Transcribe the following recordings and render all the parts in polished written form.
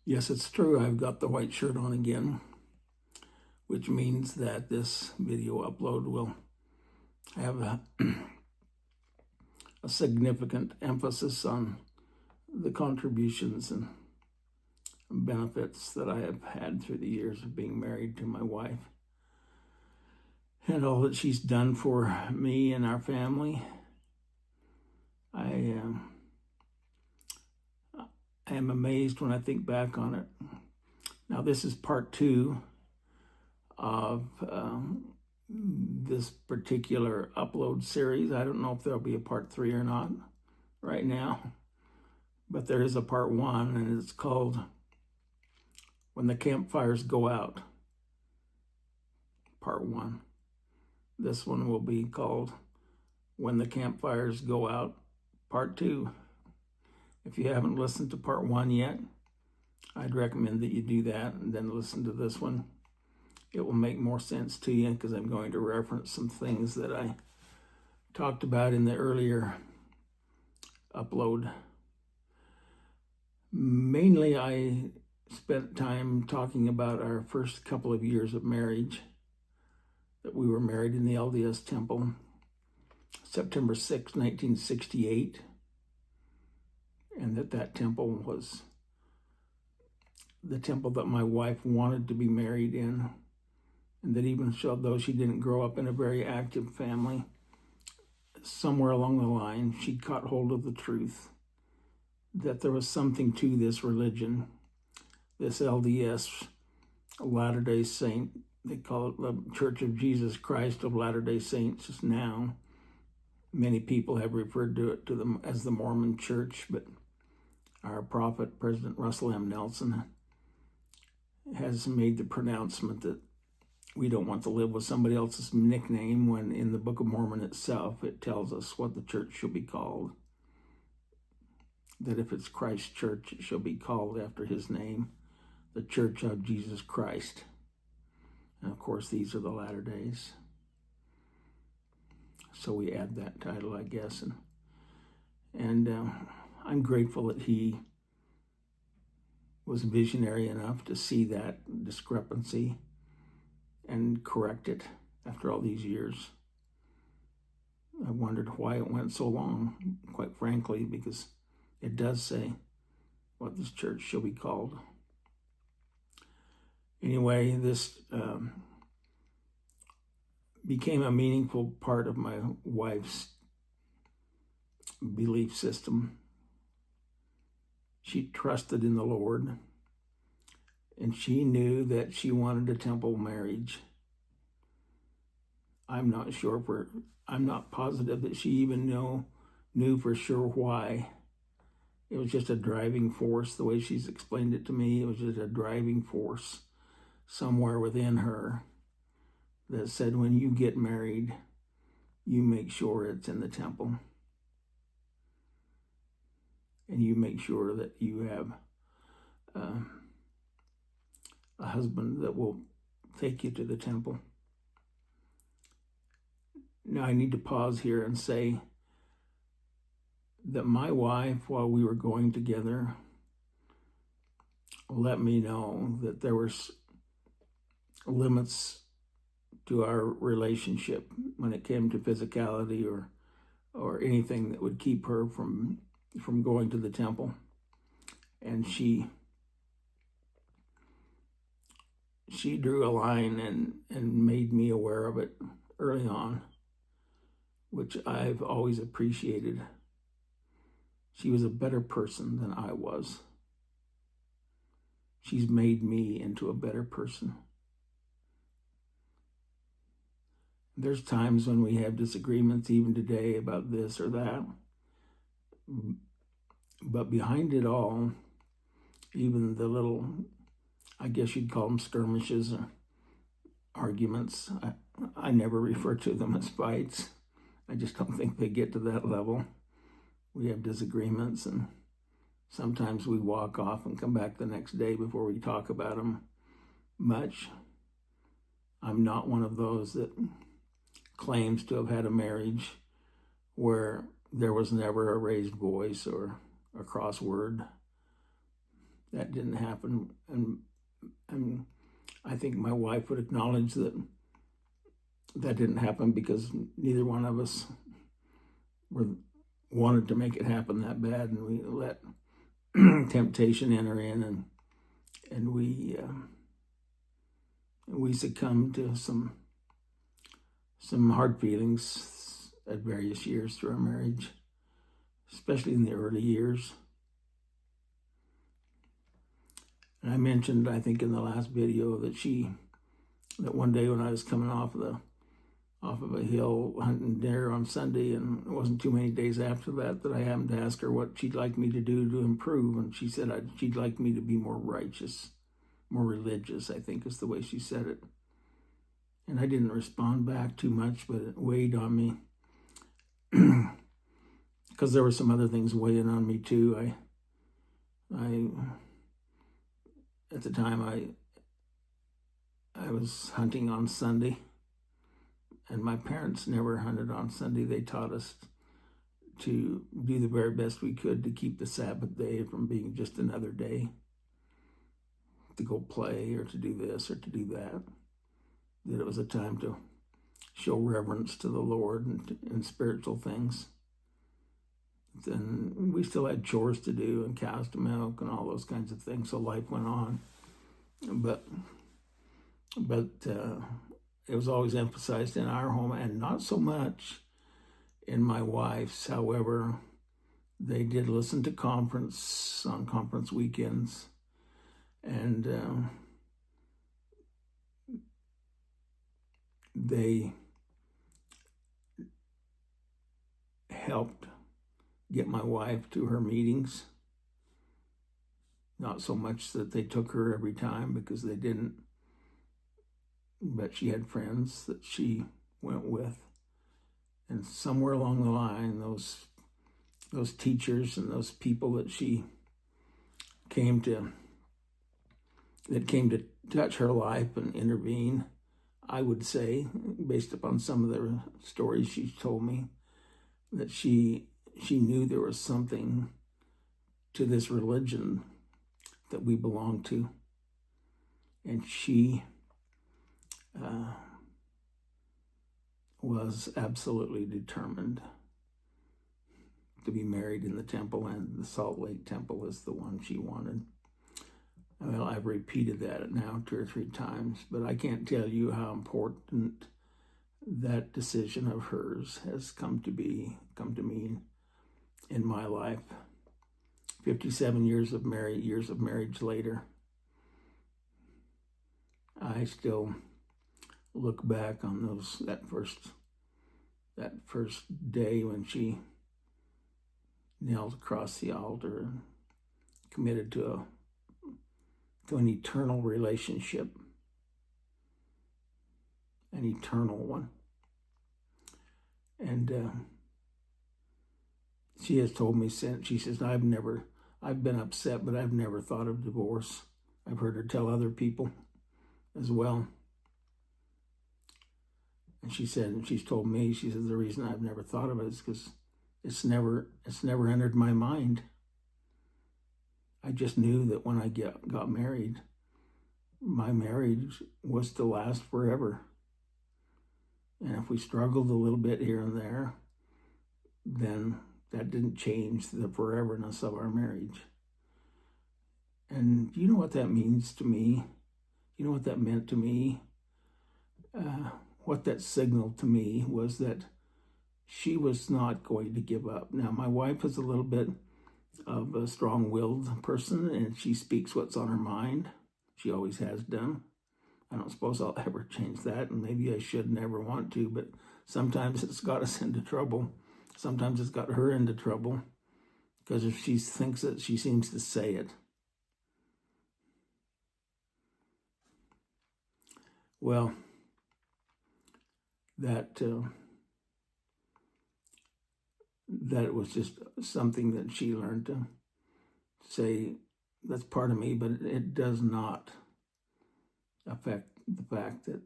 Yes, it's true. I've got the white shirt on again, which means that this video upload will have a significant emphasis on the contributions and benefits that I have had through the years of being married to my wife and all that she's done for me and our family. I am amazed when I think back on it. Now, this is part 2 of this particular upload series. I don't know if there'll be a part 3 or not right now, but there is a part 1, and it's called When the Campfires Go Out, part 1. This one will be called When the Campfires Go Out, part 2. If you haven't listened to part 1 yet, I'd recommend that you do that and then listen to this one. It will make more sense to you because I'm going to reference some things that I talked about in the earlier upload. Mainly, I spent time talking about our first couple of years of marriage, that we were married in the LDS temple, September 6, 1968, and that temple was the temple that my wife wanted to be married in, and that even though she didn't grow up in a very active family, somewhere along the line, she caught hold of the truth that there was something to this religion, this LDS, Latter-day Saint. They call it the Church of Jesus Christ of Latter-day Saints now. Many people have referred to it as the Mormon Church, but our prophet, President Russell M. Nelson, has made the pronouncement that we don't want to live with somebody else's nickname, when in the Book of Mormon itself, it tells us what the church shall be called. That if it's Christ's church, it shall be called after his name, the Church of Jesus Christ. And of course, these are the latter days. So we add that title, I guess. And I'm grateful that he was visionary enough to see that discrepancy and correct it after all these years. I wondered why it went so long, quite frankly, because it does say what this church shall be called. Anyway, this became a meaningful part of my wife's belief system. She trusted in the Lord, and she knew that she wanted a temple marriage. I'm not positive that she even knew for sure why. It was just a driving force, the way she's explained it to me. It was just a driving force somewhere within her that said, when you get married, you make sure it's in the temple. And you make sure that you have a husband that will take you to the temple. Now, I need to pause here and say that my wife, while we were going together, let me know that there were limits to our relationship when it came to physicality or anything that would keep her from going to the temple. And she drew a line and made me aware of it early on, which I've always appreciated. She was a better person than I was. She's made me into a better person. There's times when we have disagreements, even today, about this or that. But behind it all, even the little, I guess you'd call them skirmishes or arguments, I never refer to them as fights. I just don't think they get to that level. We have disagreements, and sometimes we walk off and come back the next day before we talk about them much. I'm not one of those that claims to have had a marriage where there was never a raised voice or a crossword. that didn't happen. And I think my wife would acknowledge that that didn't happen because neither one of us wanted to make it happen that bad, and we let temptation enter in, and we succumbed to some hard feelings at various years through our marriage, especially in the early years. And I mentioned, I think in the last video, that one day when I was coming off of a hill hunting deer on Sunday, and it wasn't too many days after that I happened to ask her what she'd like me to do to improve, and she said she'd like me to be more righteous, more religious, I think is the way she said it. And I didn't respond back too much, but it weighed on me because there were some other things weighing on me too. I at the time I was hunting on Sunday, and my parents never hunted on Sunday. They taught us to do the very best we could to keep the Sabbath day from being just another day to go play or to do this or to do that. That it was a time to show reverence to the Lord and spiritual things. Then we still had chores to do and cows to milk and all those kinds of things, so life went on. But it was always emphasized in our home, and not so much in my wife's. However, they did listen to conference on conference weekends, and they helped get my wife to her meetings. Not so much that they took her every time, because they didn't, but she had friends that she went with. And somewhere along the line, those teachers and those people that she came to touch her life and intervene, I would say, based upon some of the stories she told me, that she knew there was something to this religion that we belong to. And she was absolutely determined to be married in the temple, and the Salt Lake Temple is the one she wanted. Well, I've repeated that now 2 or 3 times, but I can't tell you how important that decision of hers has come to mean in my life. 57 years of marriage later, I still look back on that first day when she knelt across the altar and committed to an eternal relationship, an eternal one. And she has told me since, she says, I've been upset, but I've never thought of divorce. I've heard her tell other people as well. And she said, and she's told me, she says, the reason I've never thought of it is because it's never entered my mind. I just knew that when I got married, my marriage was to last forever. And if we struggled a little bit here and there, then that didn't change the foreverness of our marriage. And you know what that means to me? You know what that meant to me? What that signaled to me was that she was not going to give up. Now, my wife is a little bit of a strong-willed person, and she speaks what's on her mind. She always has done. I don't suppose I'll ever change that, and maybe I should never want to, but sometimes it's got us into trouble. Sometimes it's got her into trouble, because if she thinks it, she seems to say it. Well, that was just something that she learned to say, that's part of me, but it does not affect the fact that,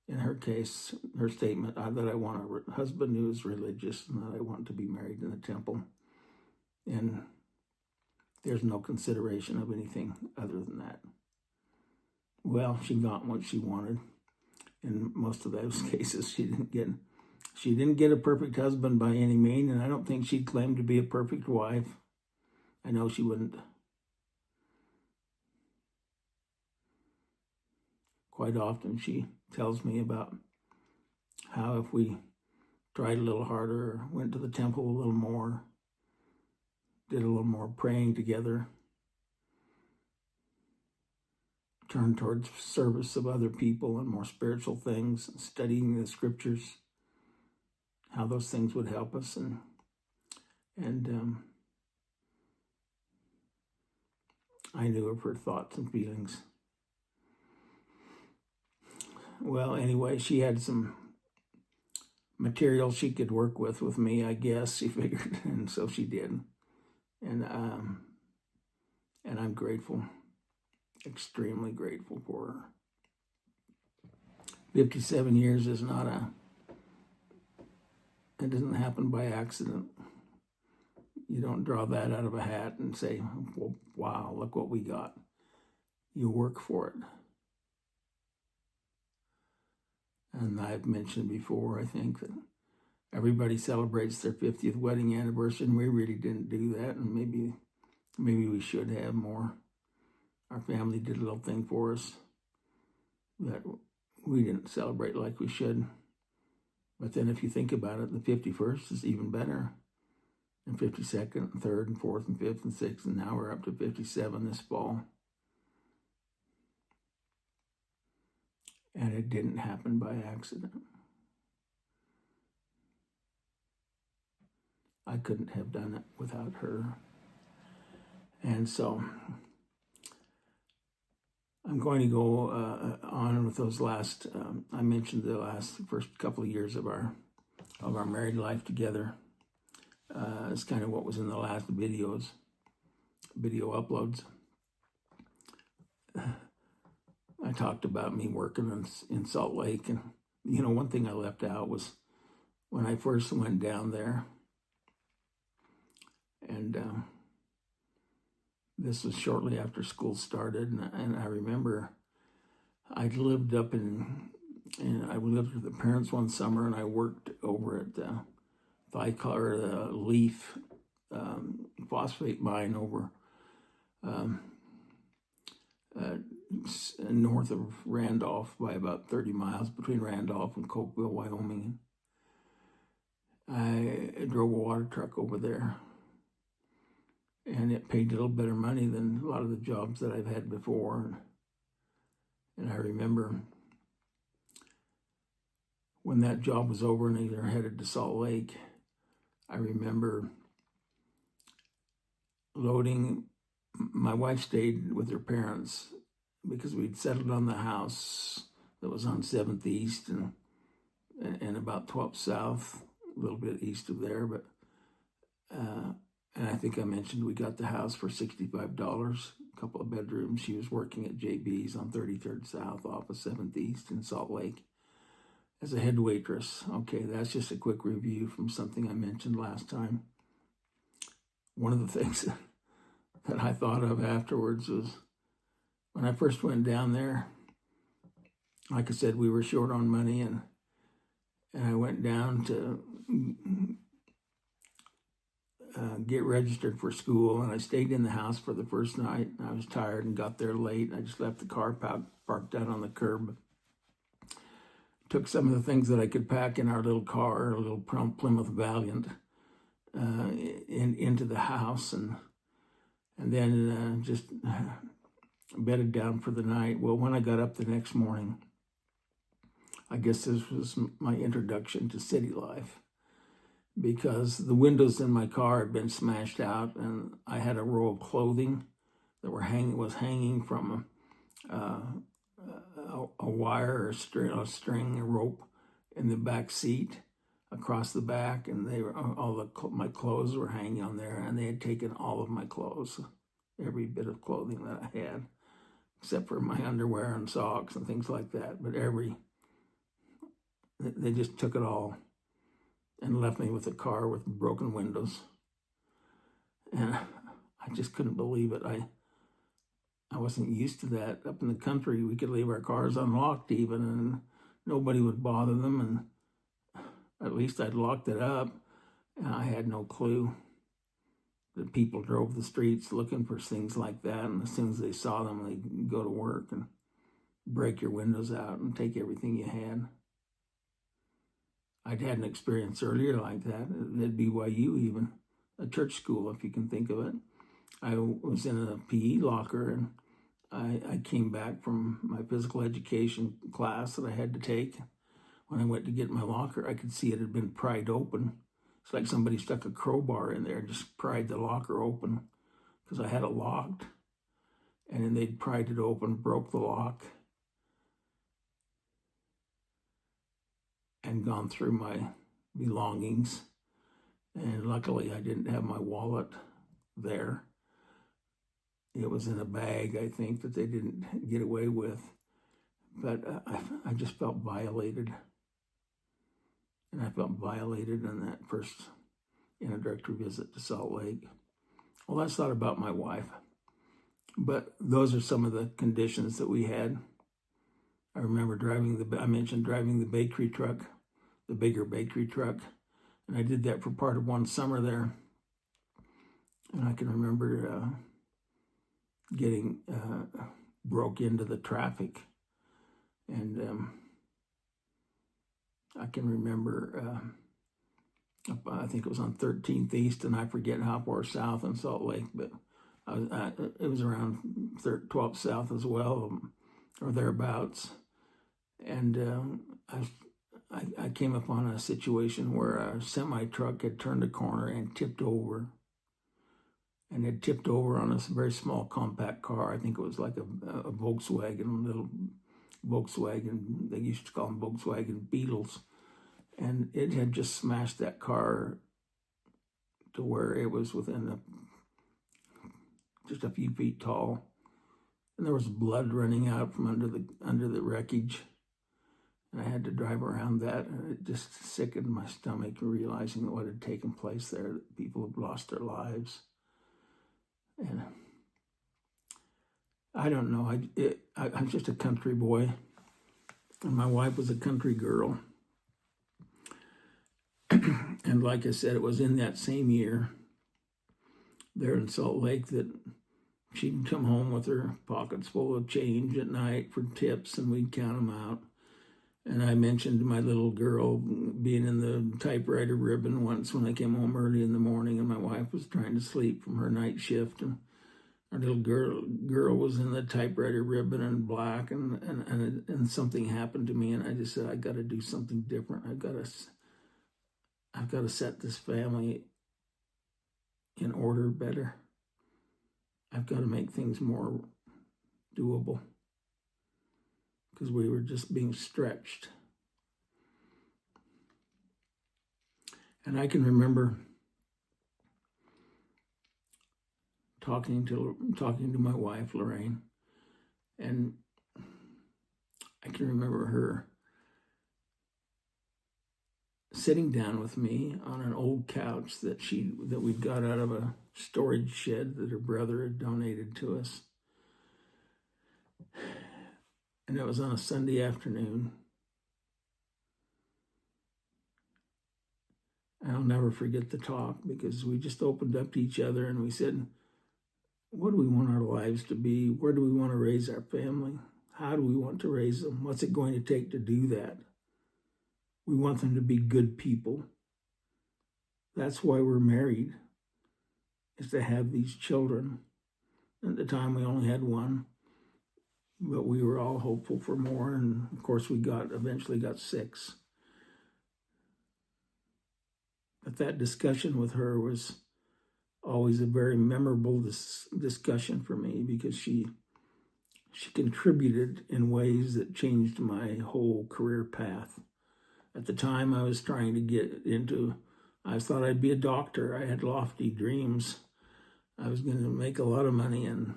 in her case, her statement, that I want a husband who is religious and that I want to be married in the temple. And there's no consideration of anything other than that. Well, she got what she wanted. In most of those cases, she didn't get a perfect husband by any means, and I don't think she'd claim to be a perfect wife. I know she wouldn't. Quite often she tells me about how if we tried a little harder, or went to the temple a little more, did a little more praying together, turned towards service of other people and more spiritual things, studying the scriptures, how those things would help us. And I knew of her thoughts and feelings. Well, anyway, she had some material she could work with me, I guess, she figured, and so she did. And I'm grateful, extremely grateful for her. 57 years is not it doesn't happen by accident. You don't draw that out of a hat and say, well, wow, look what we got. You work for it. And I've mentioned before, I think, that everybody celebrates their 50th wedding anniversary, and we really didn't do that, and maybe we should have more. Our family did a little thing for us that we didn't celebrate like we should. But then if you think about it, the 51st is even better. And 52nd, and 3rd, and 4th, and 5th, and 6th, and now we're up to 57 this fall. And it didn't happen by accident. I couldn't have done it without her. And so I'm going to go on with those last, I mentioned the first couple of years of our married life together. It's kind of what was in the last video uploads. I talked about me working in Salt Lake, and one thing I left out was when I first went down there, and this was shortly after school started, and I remember I lived up I lived with the parents one summer, and I worked over at the Leaf phosphate mine over north of Randolph by about 30 miles, between Randolph and Cokeville, Wyoming. I drove a water truck over there, and it paid a little better money than a lot of the jobs that I've had before. And I remember when that job was over and they were headed to Salt Lake, I remember loading. My wife stayed with her parents because we'd settled on the house that was on 7th East and about 12th South, a little bit east of there. But and I think I mentioned we got the house for $65, a couple of bedrooms. She was working at JB's on 33rd South off of 7th East in Salt Lake as a head waitress. Okay, that's just a quick review from something I mentioned last time. One of the things that I thought of afterwards was when I first went down there, like I said, we were short on money, and I went down to get registered for school, and I stayed in the house for the first night. I was tired and got there late. I just left the car parked out on the curb. Took some of the things that I could pack in our little car, a little Plymouth Valiant, into the house, and then just bedded down for the night. Well, when I got up the next morning, I guess this was my introduction to city life, because the windows in my car had been smashed out, and I had a roll of clothing that was hanging from a wire or a string, a rope in the back seat across the back, and my clothes were hanging on there, and they had taken all of my clothes, every bit of clothing that I had, except for my underwear and socks and things like that. But they just took it all and left me with a car with broken windows. And I just couldn't believe it. I wasn't used to that. Up in the country, we could leave our cars unlocked even, and nobody would bother them, and at least I'd locked it up. And I had no clue that people drove the streets looking for things like that, and as soon as they saw them, they'd go to work and break your windows out and take everything you had. I'd had an experience earlier like that at BYU even, a church school, if you can think of it. I was in a PE locker, and I came back from my physical education class that I had to take. When I went to get my locker, I could see it had been pried open. It's like somebody stuck a crowbar in there and just pried the locker open because I had it locked. And then they'd pried it open, broke the lock, and gone through my belongings. And luckily, I didn't have my wallet there. It was in a bag, I think, that they didn't get away with. But I just felt violated. And I felt violated on that first introductory visit to Salt Lake. Well, that's not about my wife. But those are some of the conditions that we had. I remember I mentioned driving the bakery truck, the bigger bakery truck. And I did that for part of one summer there. And I can remember getting broke into the traffic. And I can remember, I think it was on 13th East, and I forget how far south in Salt Lake, but it was around 12th South as well, or thereabouts. And I came upon a situation where a semi-truck had turned a corner and tipped over. And it tipped over on a very small compact car. I think it was like a Volkswagen, little Volkswagen. They used to call them Volkswagen Beetles. And it had just smashed that car to where it was within just a few feet tall. And there was blood running out from under the wreckage. And I had to drive around that, and it just sickened my stomach realizing what had taken place there, that people had lost their lives. And I don't know, I'm just a country boy, and my wife was a country girl. And like I said, it was in that same year there in Salt Lake that she'd come home with her pockets full of change at night for tips, and we'd count them out. And I mentioned my little girl being in the typewriter ribbon once when I came home early in the morning, and my wife was trying to sleep from her night shift, and our little girl was in the typewriter ribbon in black, and something happened to me, and I just said, I got to do something different. I've got to set this family in order better. I've got to make things more doable, because we were just being stretched. And I can remember talking to my wife, Lorraine, and I can remember her sitting down with me on an old couch that we got out of a storage shed that her brother had donated to us. And it was on a Sunday afternoon. I'll never forget the talk, because we just opened up to each other and we said, what do we want our lives to be? Where do we want to raise our family? How do we want to raise them? What's it going to take to do that? We want them to be good people. That's why we're married, is to have these children. At the time, we only had one, but we were all hopeful for more. And of course, we eventually got 6. But that discussion with her was always a very memorable discussion for me, because she contributed in ways that changed my whole career path. At the time, I was trying to get into, I thought I'd be a doctor. I had lofty dreams. I was going to make a lot of money and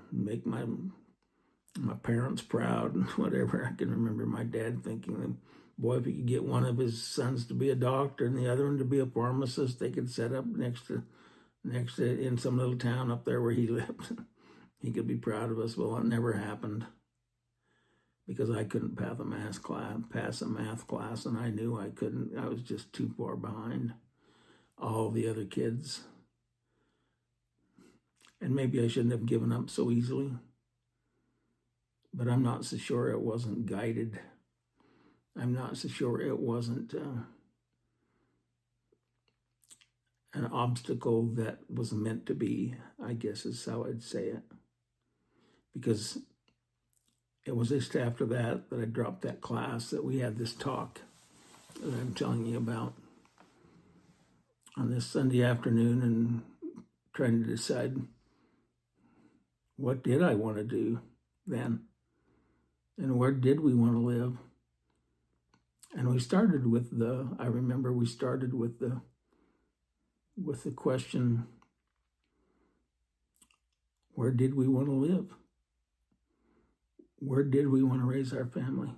make my parents proud and whatever. I can remember my dad thinking, boy, if he could get one of his sons to be a doctor and the other one to be a pharmacist, they could set up next to next in some little town up there where he lived. He could be proud of us. Well, it never happened because I couldn't pass a math class, and I knew I couldn't. I was just too far behind all the other kids. And maybe I shouldn't have given up so easily, but I'm not so sure it wasn't guided. I'm not so sure it wasn't an obstacle that was meant to be, I guess is how I'd say it. Because it was just after that I dropped that class that we had this talk that I'm telling you about on this Sunday afternoon, and trying to decide what did I want to do then, and where did we want to live. And we started with I remember we started with the question, where did we want to live? Where did we want to raise our family?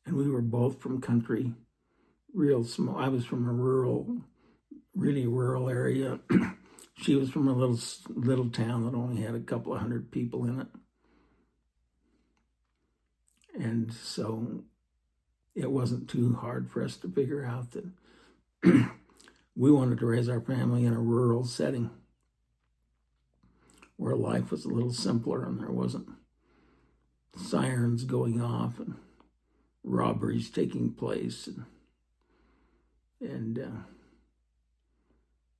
And we were both from country, real small. I was from a really rural area. She was from a little town that only had a couple of hundred people in it. And so it wasn't too hard for us to figure out that we wanted to raise our family in a rural setting where life was a little simpler and there wasn't sirens going off and robberies taking place and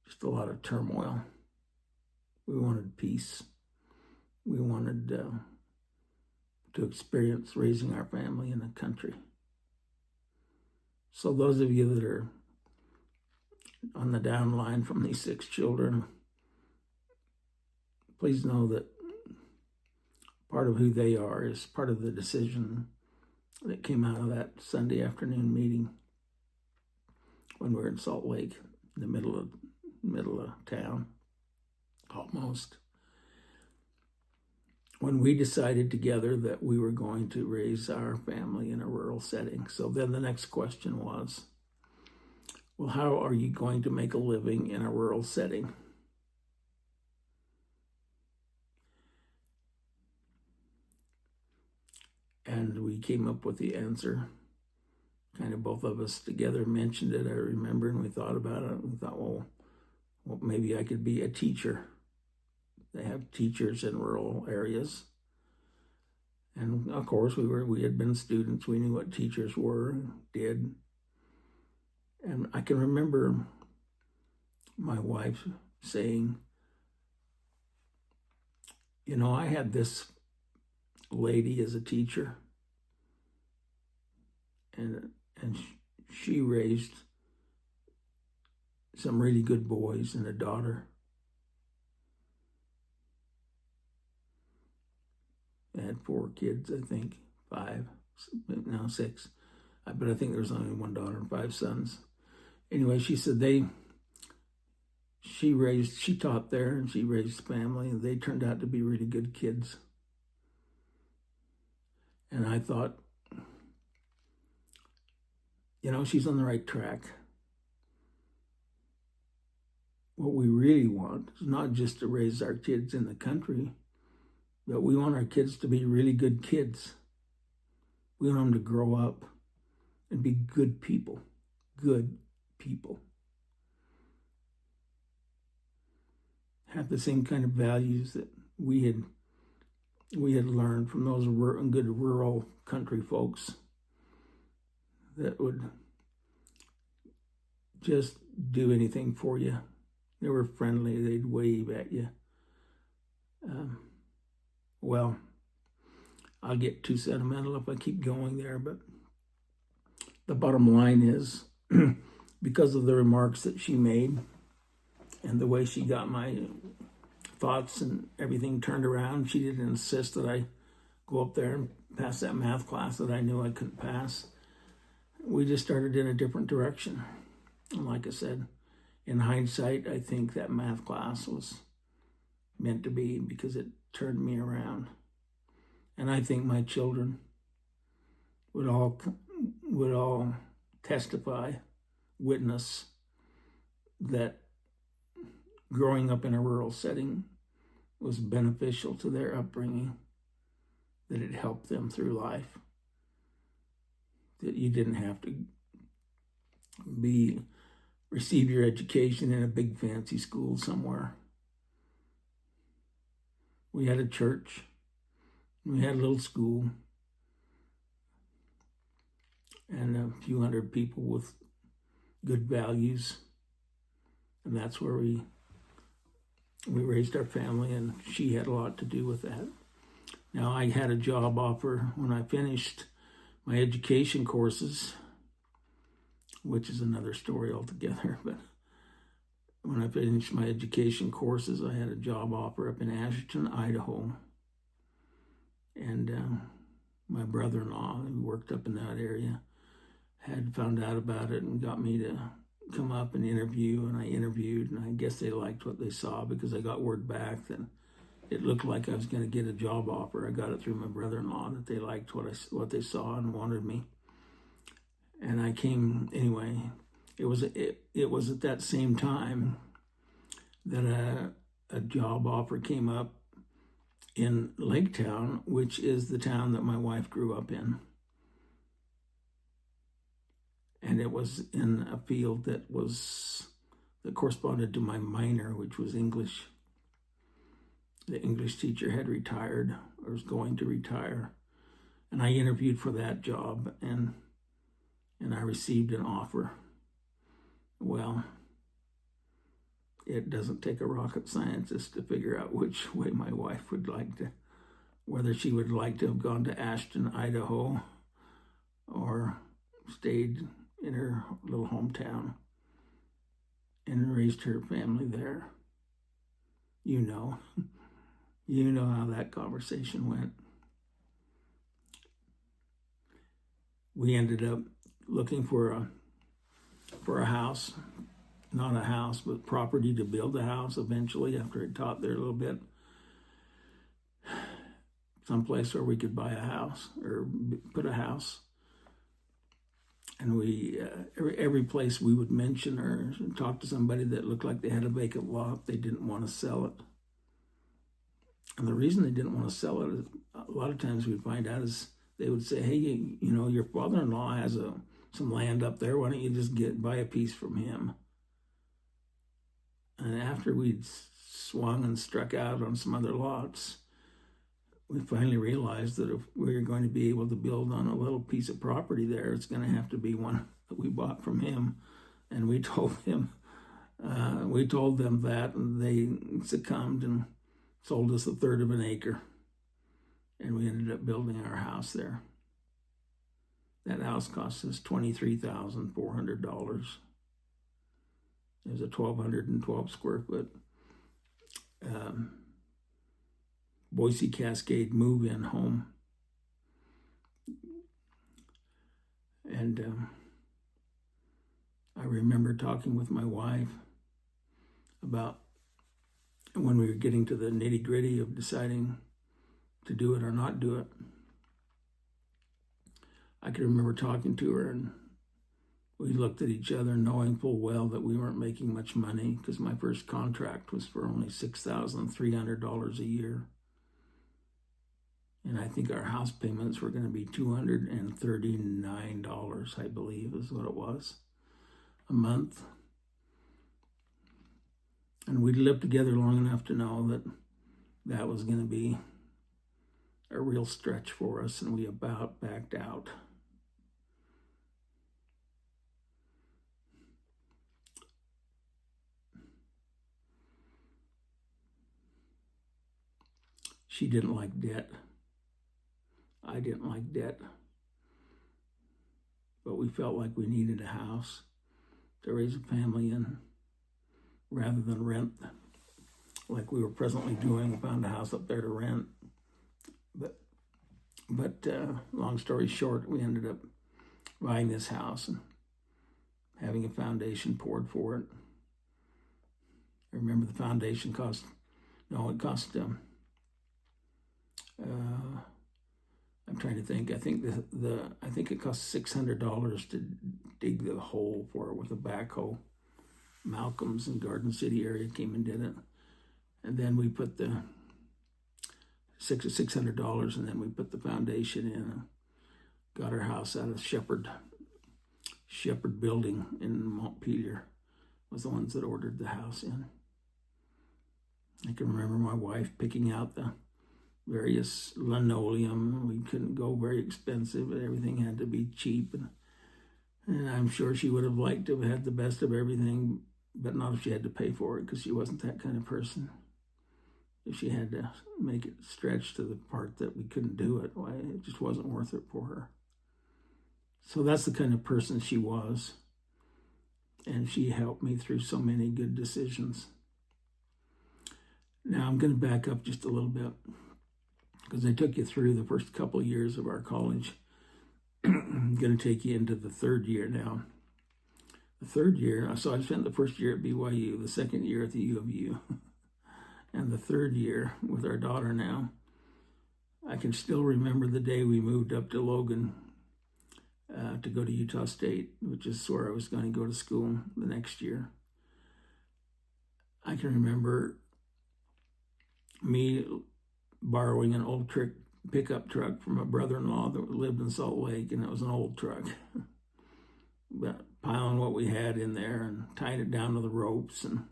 just a lot of turmoil. We wanted peace. We wanted to experience raising our family in the country. So those of you that are on the down line from these 6 children, please know that part of who they are is part of the decision that came out of that Sunday afternoon meeting when we were in Salt Lake, in the middle of town, almost. When we decided together that we were going to raise our family in a rural setting. So then the next question was, well, how are you going to make a living in a rural setting? And we came up with the answer. Kind of both of us together mentioned it, I remember, and we thought about it. We thought, well, maybe I could be a teacher. They have teachers in rural areas. And of course, we had been students. We knew what teachers were and did. And I can remember my wife saying, you know, I had this lady as a teacher, and she raised some really good boys and a daughter. I had 4 kids, I think, 5, now 6. But I think there was only 1 daughter and 5 sons. Anyway, she said she taught there and she raised family, and they turned out to be really good kids. And I thought, you know, she's on the right track. What we really want is not just to raise our kids in the country, but we want our kids to be really good kids. We want them to grow up and be good people. Good people. Have the same kind of values that we had learned from those good rural country folks that would just do anything for you. They were friendly. They'd wave at you. Well, I'll get too sentimental if I keep going there, but the bottom line is, because of the remarks that she made and the way she got my thoughts and everything turned around, she didn't insist that I go up there and pass that math class that I knew I couldn't pass. We just started in a different direction. And like I said, in hindsight, I think that math class was meant to be because it turned me around. And I think my children would all testify, witness that growing up in a rural setting was beneficial to their upbringing, that it helped them through life, that you didn't have to receive your education in a big fancy school somewhere. We had a church, we had a little school, and a few hundred people with good values, and that's where we raised our family, and she had a lot to do with that. Now, I had a job offer when I finished my education courses, which is another story altogether, but when I finished my education courses, I had a job offer up in Ashton, Idaho, and my brother-in-law, who worked up in that area, had found out about it and got me to come up and interview, and I interviewed, and I guess they liked what they saw, because I got word back that it looked like I was going to get a job offer. I got it through my brother-in-law, that they liked what they saw and wanted me. And I came anyway. It was at that same time that a job offer came up in Lake Town, which is the town that my wife grew up in. And it was in a field that corresponded to my minor, which was English. The English teacher had retired, or was going to retire. And I interviewed for that job, and I received an offer. Well, it doesn't take a rocket scientist to figure out which way my wife would like to, whether she would like to have gone to Ashton, Idaho, or stayed in her little hometown and raised her family there. You know how that conversation went. We ended up looking for a house, not a house, but property to build a house eventually, after I taught there a little bit. Someplace where we could buy a house or put a house. And we, every place we would mention or talk to somebody that looked like they had a vacant lot, they didn't want to sell it. And the reason they didn't want to sell it, is a lot of times we'd find out, is they would say, hey, your father-in-law has some land up there. Why don't you just buy a piece from him? And after we'd swung and struck out on some other lots, we finally realized that if we were going to be able to build on a little piece of property there, it's going to have to be one that we bought from him. And we told them that, and they succumbed and sold us a third of an acre. And we ended up building our house there. That house cost us $23,400. It was a 1,212 square foot Boise Cascade move-in home. And I remember talking with my wife about when we were getting to the nitty-gritty of deciding to do it or not do it. I can remember talking to her, and we looked at each other knowing full well that we weren't making much money, because my first contract was for only $6,300 a year. And I think our house payments were going to be $239, I believe is what it was, a month. And we'd lived together long enough to know that that was going to be a real stretch for us, and we about backed out. She didn't like debt. I didn't like debt. But we felt like we needed a house to raise a family in, rather than rent like we were presently doing. We found a house up there to rent. But long story short, we ended up buying this house and having a foundation poured for it. I remember the foundation cost I'm trying to think. I think it cost $600 to dig the hole for it with a backhoe. Malcolm's in Garden City area came and did it. And then we put the $600, and then we put the foundation in and got our house out of Shepherd Building in Montpelier. Was the ones that ordered the house in. I can remember my wife picking out the various linoleum. We couldn't go very expensive, but everything had to be cheap. And I'm sure she would have liked to have had the best of everything, but not if she had to pay for it, because she wasn't that kind of person. If she had to make it stretch to the part that we couldn't do it, why, it just wasn't worth it for her. So that's the kind of person she was. And she helped me through so many good decisions. Now I'm going to back up just a little bit, because I took you through the first couple of years of our college. I'm going to take you into the third year now. The third year, so I spent the first year at BYU, the second year at the U of U, and the third year with our daughter now. I can still remember the day we moved up to Logan to go to Utah State, which is where I was going to go to school the next year. I can remember me borrowing an old pickup truck from a brother-in-law that lived in Salt Lake, and it was an old truck. But piling what we had in there and tying it down to the ropes, and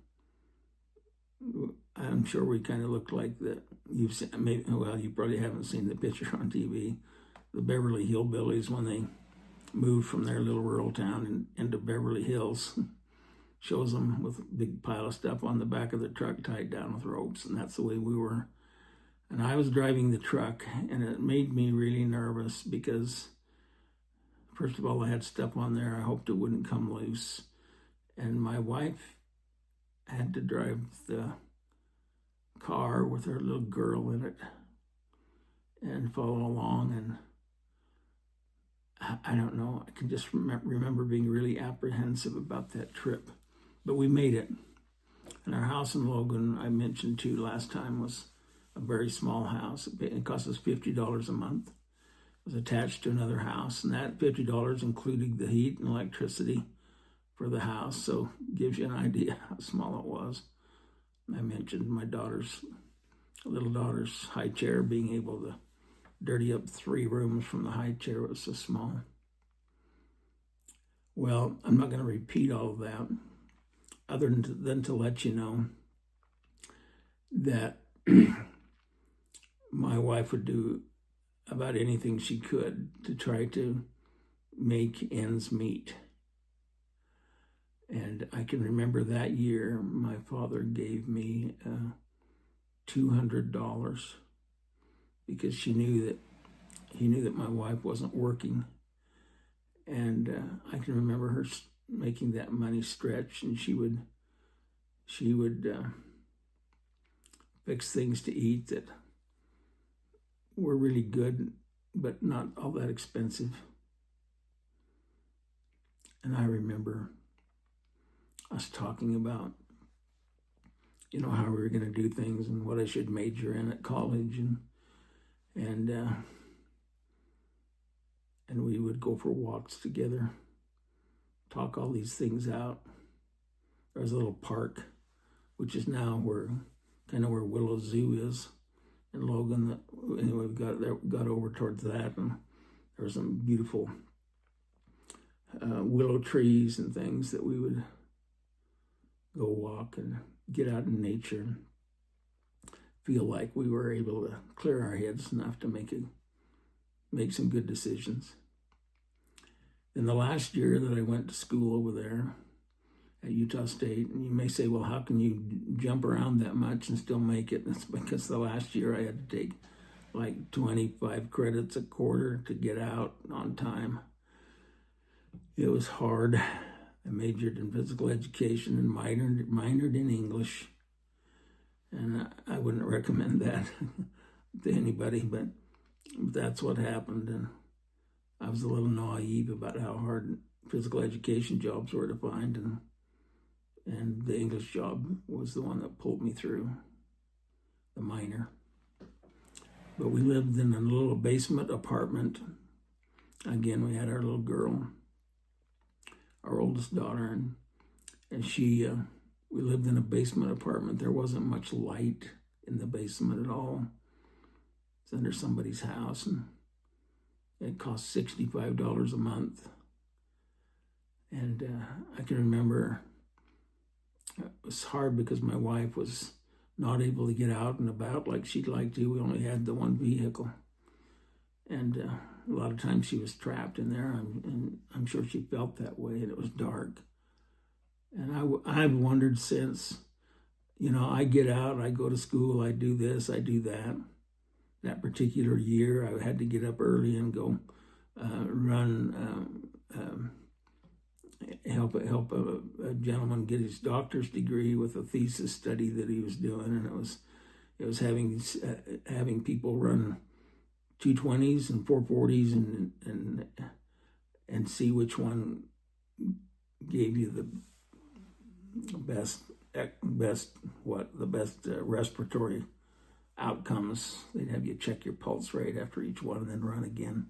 I'm sure we kind of looked like that. You've seen, maybe, well, you probably haven't seen the picture on TV. The Beverly Hillbillies, when they moved from their little rural town into Beverly Hills, shows them with a big pile of stuff on the back of the truck tied down with ropes, and that's the way we were. And I was driving the truck, and it made me really nervous because, first of all, I had stuff on there I hoped it wouldn't come loose. And my wife had to drive the car with her little girl in it and follow along. And I don't know, I can just remember being really apprehensive about that trip. But we made it. And our house in Logan, I mentioned too last time, was a very small house. It cost us $50 a month. It was attached to another house, and that $50 included the heat and electricity for the house, so it gives you an idea how small it was. I mentioned my little daughter's high chair, being able to dirty up 3 rooms from the high chair. It was so small. Well, I'm not going to repeat all of that, other than to let you know that my wife would do about anything she could to try to make ends meet. And I can remember that year, my father gave me $200 because he knew that my wife wasn't working. And I can remember her making that money stretch, and she would fix things to eat that were really good, but not all that expensive. And I remember us talking about, how we were going to do things and what I should major in at college, and we would go for walks together, talk all these things out. There was a little park, which is now where Willow Zoo is in Logan. Anyway, we got over towards that, and there were some beautiful willow trees and things that we would go walk and get out in nature and feel like we were able to clear our heads enough to make some good decisions. In the last year that I went to school over there at Utah State, and you may say, well, how can you jump around that much and still make it? That's because the last year I had to take like 25 credits a quarter to get out on time. It was hard. I majored in physical education and minored in English. And I wouldn't recommend that to anybody, but that's what happened. And I was a little naive about how hard physical education jobs were to find, and the English job was the one that pulled me through, the minor. But we lived in a little basement apartment. Again, we had our little girl, our oldest daughter, and she We lived in a basement apartment. There wasn't much light in the basement at all. It's under somebody's house, and it cost $65 a month. And I can remember it was hard because my wife was not able to get out and about like she'd like to. We only had the one vehicle. And a lot of times she was trapped in there, and I'm sure she felt that way, and it was dark. And I've wondered since, I get out, I go to school, I do this, I do that. That particular year, I had to get up early and go help a gentleman get his doctor's degree with a thesis study that he was doing, and it was having people run 220s and 440s and see which one gave you the best respiratory outcomes. They'd have you check your pulse rate after each one and then run again.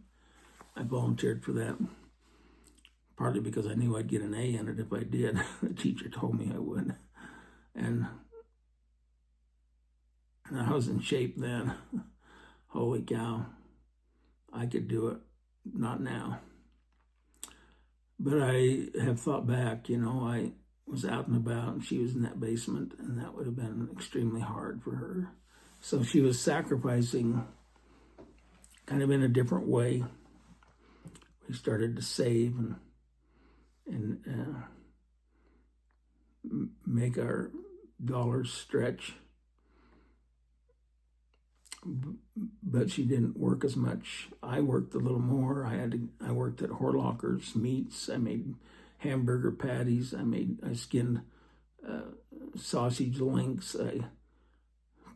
I volunteered for that, partly because I knew I'd get an A in it if I did. The teacher told me I would. And I was in shape then. Holy cow. I could do it. Not now. But I have thought back, I was out and about and she was in that basement, and that would have been extremely hard for her. So she was sacrificing kind of in a different way. We started to save and make our dollars stretch. But she didn't work as much. I worked a little more. I worked at Horlockers Meats. I made hamburger patties. I skinned sausage links. I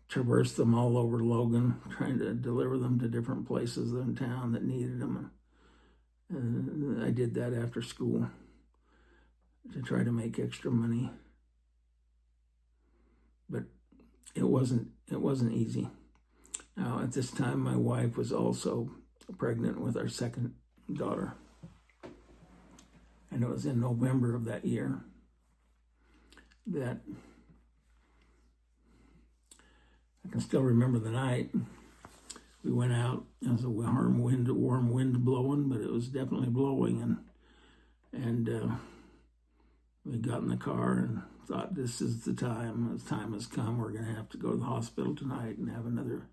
traversed them all over Logan, trying to deliver them to different places in town that needed them. And I did that after school to try to make extra money. But it wasn't easy. Now, at this time, my wife was also pregnant with our second daughter. And it was in November of that year that I can still remember the night. We went out. There was a warm wind blowing, but it was definitely blowing. And we got in the car and thought, this is the time. The time has come. We're going to have to go to the hospital tonight and have another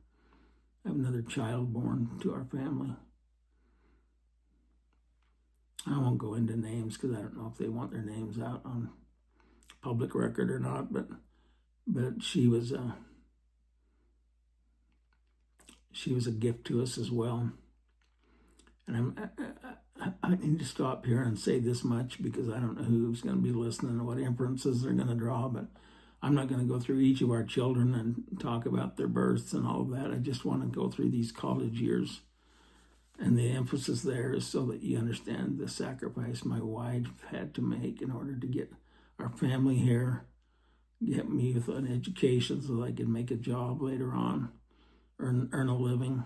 child born to our family. I won't go into names because I don't know if they want their names out on public record or not, but she was a gift to us as well. And I need to stop here and say this much because I don't know who's going to be listening and what inferences they're going to draw, but I'm not going to go through each of our children and talk about their births and all of that. I just want to go through these college years. And the emphasis there is so that you understand the sacrifice my wife had to make in order to get our family here, get me with an education so that I could make a job later on, earn a living,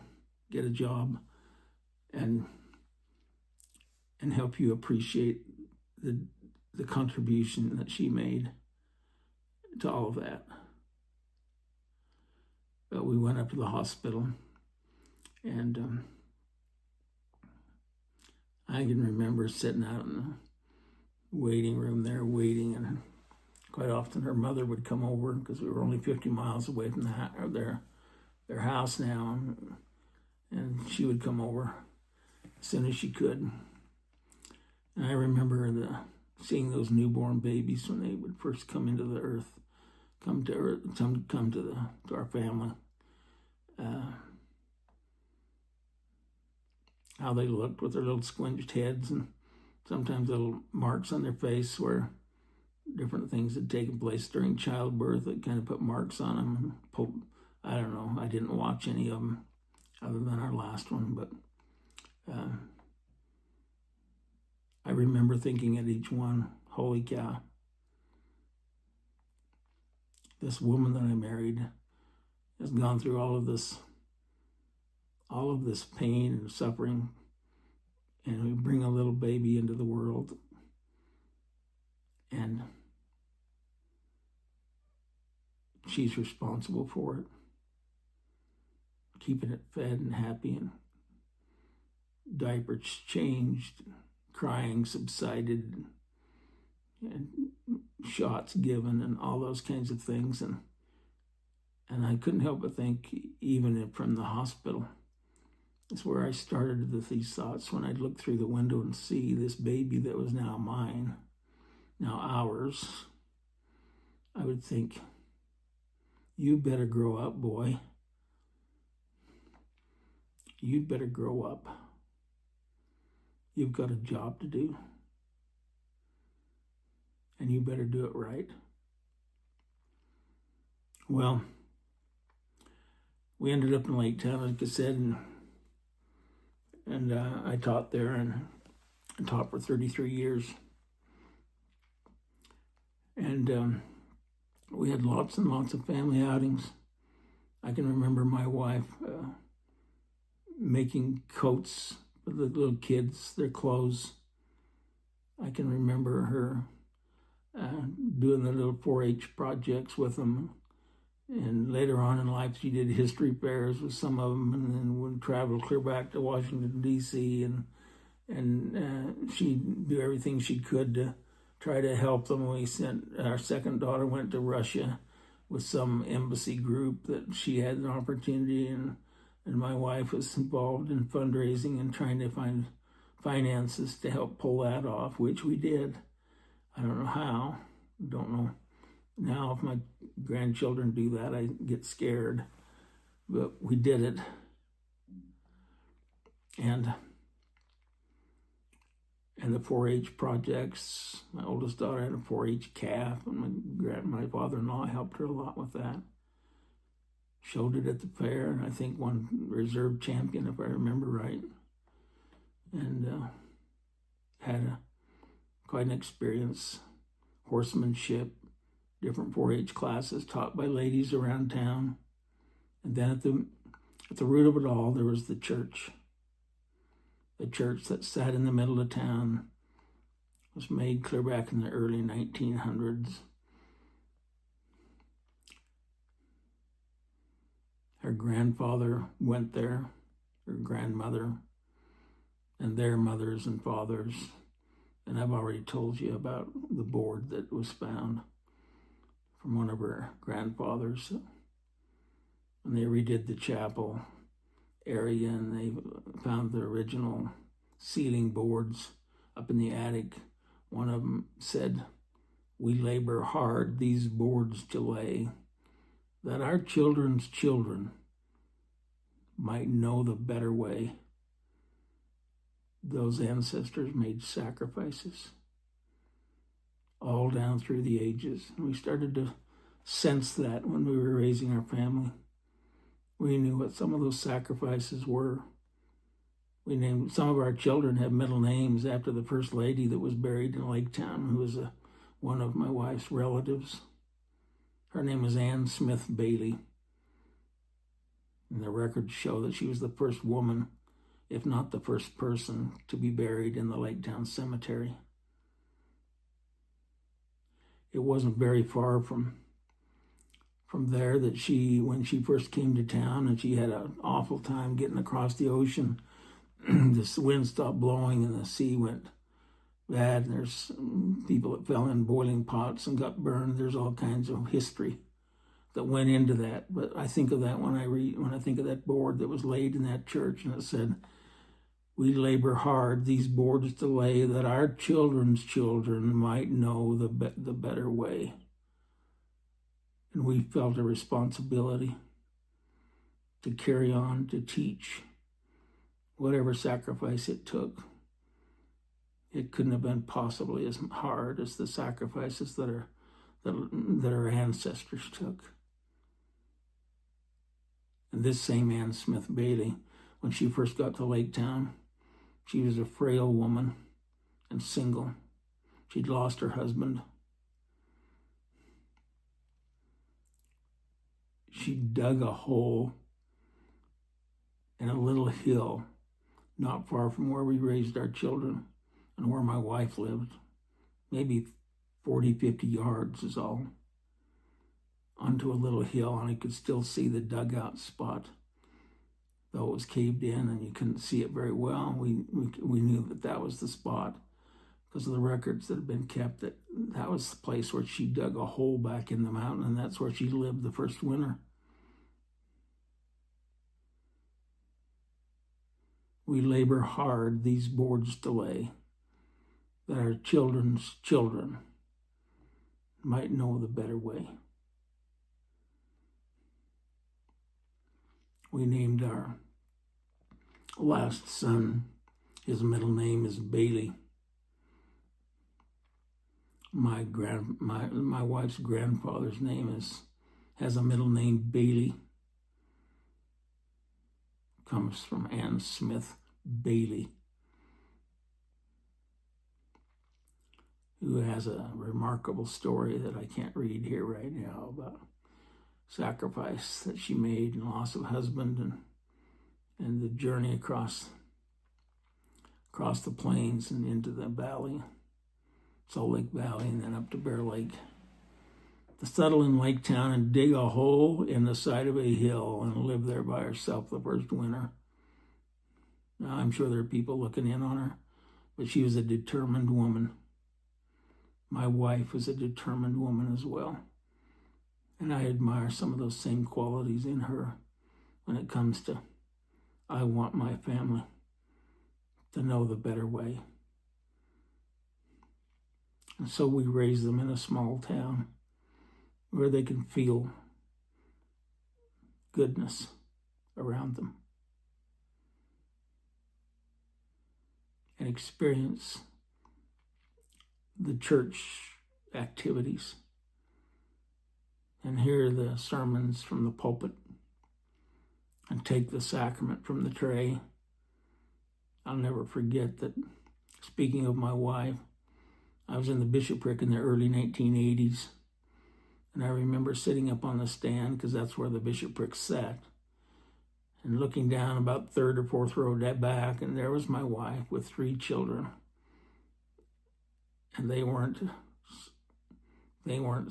get a job, and help you appreciate the contribution that she made to all of that. But we went up to the hospital, and I can remember sitting out in the waiting room there waiting, and quite often her mother would come over because we were only 50 miles away from their house now, and she would come over as soon as she could. And I remember seeing those newborn babies when they would first come into the earth, come to our family. How they looked with their little squinged heads and sometimes little marks on their face where different things had taken place during childbirth that kind of put marks on them. I don't know. I didn't watch any of them other than our last one, but I remember thinking at each one, holy cow, this woman that I married has gone through all of this pain and suffering, and we bring a little baby into the world, and she's responsible for it. Keeping it fed and happy, and diapers changed, crying subsided, and shots given, and all those kinds of things. And I couldn't help but think, even from the hospital, it's where I started with these thoughts when I'd look through the window and see this baby that was now mine, now ours. I would think, you better grow up, boy. You better grow up. You've got a job to do. And you better do it right. Well, we ended up in Lake Town, like I said, and I taught there and taught for 33 years. And we had lots and lots of family outings. I can remember my wife making coats for the little kids, their clothes. I can remember her doing the little 4-H projects with them. And later on in life, she did history fairs with some of them, and then would travel clear back to Washington, D.C., and she'd do everything she could to try to help them. We sent, our second daughter went to Russia with some embassy group that she had an opportunity, and my wife was involved in fundraising and trying to find finances to help pull that off, which we did. I don't know how, don't know. Now, if my grandchildren do that, I get scared. But we did it. And the 4-H projects, my oldest daughter had a 4-H calf, and my father-in-law helped her a lot with that. Showed it at the fair, and I think won reserve champion, if I remember right. And had quite an experience, horsemanship, different 4-H classes taught by ladies around town. And then at the root of it all, there was the church. The church that sat in the middle of town, was made clear back in the early 1900s. Her grandfather went there, her grandmother, and their mothers and fathers. And I've already told you about the board that was found from one of her grandfathers. And they redid the chapel area, and they found the original ceiling boards up in the attic. One of them said, "We labor hard these boards to lay, that our children's children might know the better way." Those ancestors made sacrifices all down through the ages. And we started to sense that when we were raising our family. We knew what some of those sacrifices were. We named, some of our children have middle names after the first lady that was buried in Lake Town, who was one of my wife's relatives. Her name was Ann Smith Bailey. And the records show that she was the first woman, if not the first person, to be buried in the Lake Town Cemetery. It wasn't very far from there that when she first came to town, and she had an awful time getting across the ocean, the wind stopped blowing and the sea went bad. And there's people that fell in boiling pots and got burned. There's all kinds of history that went into that. But I think of that when I think of that board that was laid in that church, and it said, "We labor hard these boards to lay, that our children's children might know the better way." And we felt a responsibility to carry on, to teach, whatever sacrifice it took. It couldn't have been possibly as hard as the sacrifices that our ancestors took. And this same Ann Smith Bailey, when she first got to Lake Town, she was a frail woman and single. She'd lost her husband. She dug a hole in a little hill not far from where we raised our children and where my wife lived. Maybe 40, 50 yards is all. On onto a little hill, and I could still see the dugout spot, though it was caved in and you couldn't see it very well. We knew that was the spot because of the records that had been kept, that was the place where she dug a hole back in the mountain, and that's where she lived the first winter. We labor hard these boards to lay, that our children's children might know the better way. We named our last son, his middle name is Bailey. My wife's grandfather's name has a middle name, Bailey. Comes from Ann Smith Bailey, who has a remarkable story that I can't read here right now about sacrifice that she made and loss of husband and the journey across the plains and into the valley, Salt Lake Valley, and then up to Bear Lake. To settle in Lake Town and dig a hole in the side of a hill and live there by herself the first winter. Now, I'm sure there are people looking in on her, but she was a determined woman. My wife was a determined woman as well. And I admire some of those same qualities in her when it comes to, I want my family to know the better way. And so we raise them in a small town where they can feel goodness around them and experience the church activities and hear the sermons from the pulpit and take the sacrament from the tray. I'll never forget that, speaking of my wife, I was in the bishopric in the early 1980s, and I remember sitting up on the stand, because that's where the bishopric sat, and looking down about third or fourth row back, and there was my wife with 3 children. And they weren't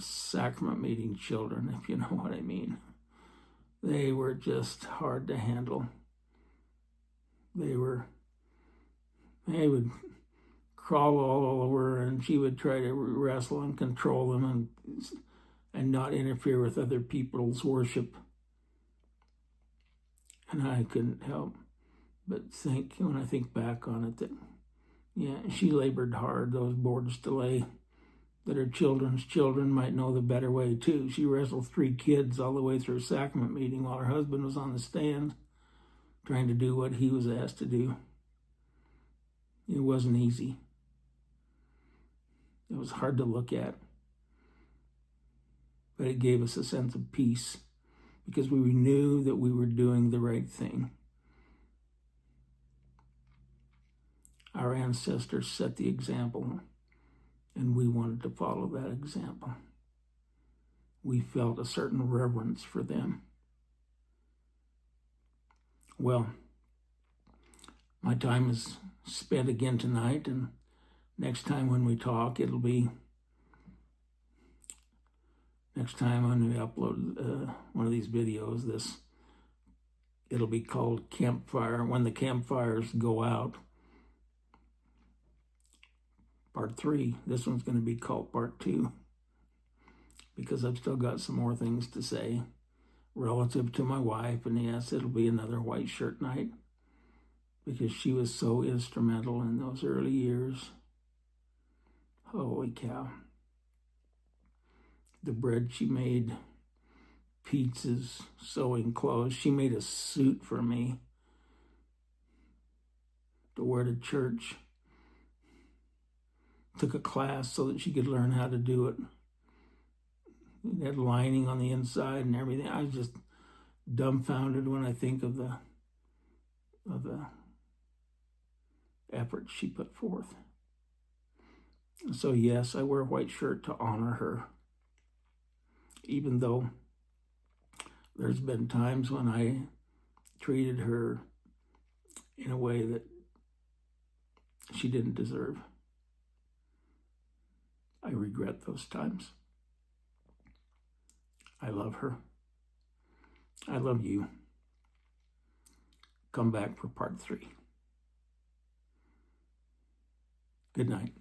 sacrament meeting children, if you know what I mean. They were just hard to handle. They would crawl all over, and she would try to wrestle and control them and not interfere with other people's worship. And I couldn't help but think, when I think back on it, that, yeah, she labored hard, those boards to lay, that her children's children might know the better way too. She wrestled 3 kids all the way through a sacrament meeting while her husband was on the stand trying to do what he was asked to do. It wasn't easy. It was hard to look at. But it gave us a sense of peace because we knew that we were doing the right thing. Our ancestors set the example, and we wanted to follow that example. We felt a certain reverence for them. Well, my time is spent again tonight, and next time when we talk, it'll be next time when we upload one of these videos, it'll be called Campfire, when the campfires go out. Part 3. This one's going to be called Part 2 because I've still got some more things to say relative to my wife, and yes, it'll be another white shirt night because she was so instrumental in those early years. Holy cow. The bread she made, pizzas, sewing clothes. She made a suit for me to wear to church. Took a class so that she could learn how to do it. It had lining on the inside and everything. I was just dumbfounded when I think of the effort she put forth. So yes, I wear a white shirt to honor her, even though there's been times when I treated her in a way that she didn't deserve. I regret those times. I love her. I love you. Come back for part 3. Good night.